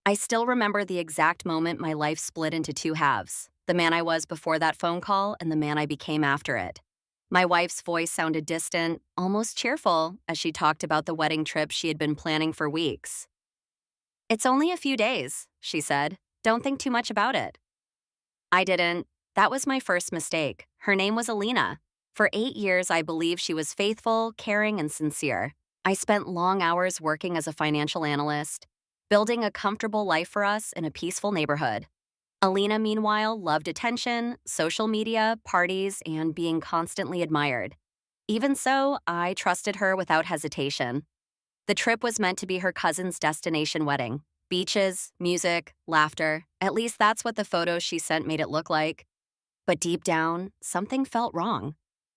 I still remember the exact moment my life split into two halves, the man I was before that phone call and the man I became after it. My wife's voice sounded distant, almost cheerful, as she talked about the wedding trip she had been planning for weeks. "It's only a few days," she said. "Don't think too much about it." I didn't. That was my first mistake. Her name was Alina. For 8 years, I believed she was faithful, caring, and sincere. I spent long hours working as a financial analyst, building a comfortable life for us in a peaceful neighborhood. Alina, meanwhile, loved attention, social media, parties, and being constantly admired. Even so, I trusted her without hesitation. The trip was meant to be her cousin's destination wedding. Beaches, music, laughter. At least that's what the photos she sent made it look like. But deep down, something felt wrong.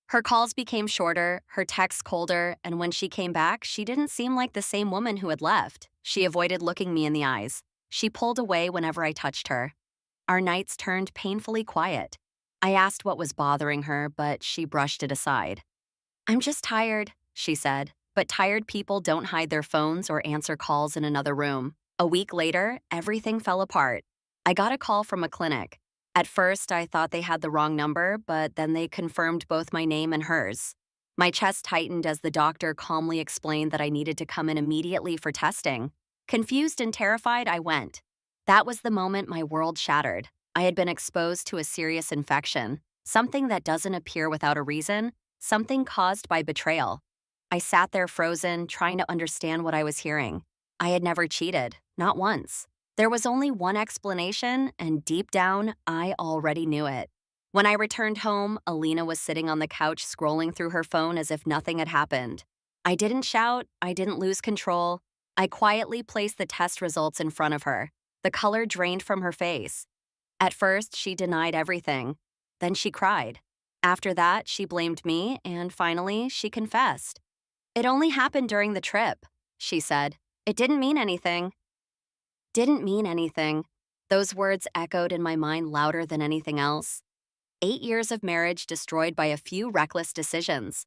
Her calls became shorter, her texts colder, and when she came back, she didn't seem like the same woman who had left. She avoided looking me in the eyes. She pulled away whenever I touched her. Our nights turned painfully quiet. I asked what was bothering her, but she brushed it aside. "I'm just tired," she said. But tired people don't hide their phones or answer calls in another room. A week later, everything fell apart. I got a call from a clinic. At first, I thought they had the wrong number, but then they confirmed both my name and hers. My chest tightened as the doctor calmly explained that I needed to come in immediately for testing. Confused and terrified, I went. That was the moment my world shattered. I had been exposed to a serious infection, something that doesn't appear without a reason, something caused by betrayal. I sat there frozen, trying to understand what I was hearing. I had never cheated, not once. There was only one explanation, and deep down, I already knew it. When I returned home, Alina was sitting on the couch scrolling through her phone as if nothing had happened. I didn't shout, I didn't lose control. I quietly placed the test results in front of her. The color drained from her face. At first, she denied everything. Then she cried. After that, she blamed me, and finally, she confessed. "It only happened during the trip," she said. "It didn't mean anything." Didn't mean anything. Those words echoed in my mind louder than anything else. 8 years of marriage destroyed by a few reckless decisions.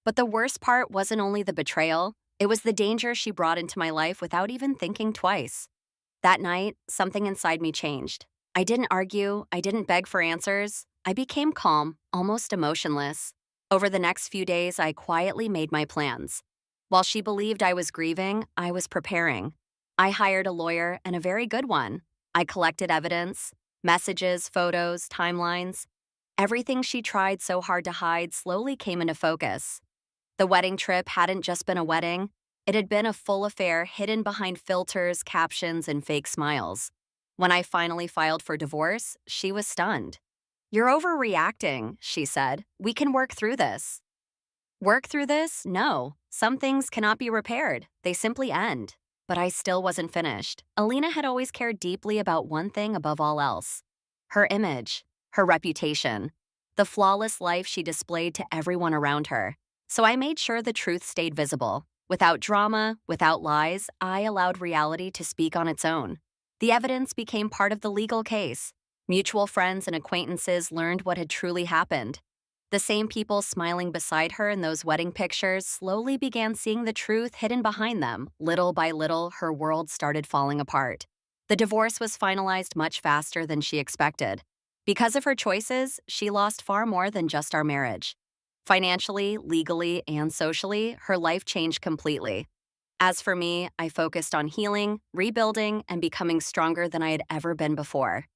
But the worst part wasn't only the betrayal, it was the danger she brought into my life without even thinking twice. That night, something inside me changed. I didn't argue, I didn't beg for answers. I became calm, almost emotionless. Over the next few days, I quietly made my plans. While she believed I was grieving, I was preparing. I hired a lawyer, and a very good one. I collected evidence, messages, photos, timelines. Everything she tried so hard to hide slowly came into focus. The wedding trip hadn't just been a wedding, it had been a full affair hidden behind filters, captions, and fake smiles. When I finally filed for divorce, she was stunned. "You're overreacting," she said. "We can work through this." Work through this? No. Some things cannot be repaired. They simply end. But I still wasn't finished. Alina had always cared deeply about one thing above all else: her image, her reputation, the flawless life she displayed to everyone around her. So I made sure the truth stayed visible. Without drama, without lies, I allowed reality to speak on its own. The evidence became part of the legal case. Mutual friends and acquaintances learned what had truly happened. The same people smiling beside her in those wedding pictures slowly began seeing the truth hidden behind them. Little by little, her world started falling apart. The divorce was finalized much faster than she expected. Because of her choices, she lost far more than just our marriage. Financially, legally, and socially, her life changed completely. As for me, I focused on healing, rebuilding, and becoming stronger than I had ever been before.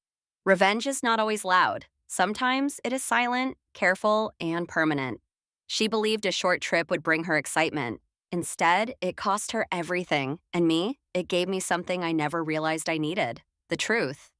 Revenge is not always loud. Sometimes it is silent, careful, and permanent. She believed a short trip would bring her excitement. Instead, it cost her everything, and me, it gave me something I never realized I needed: the truth.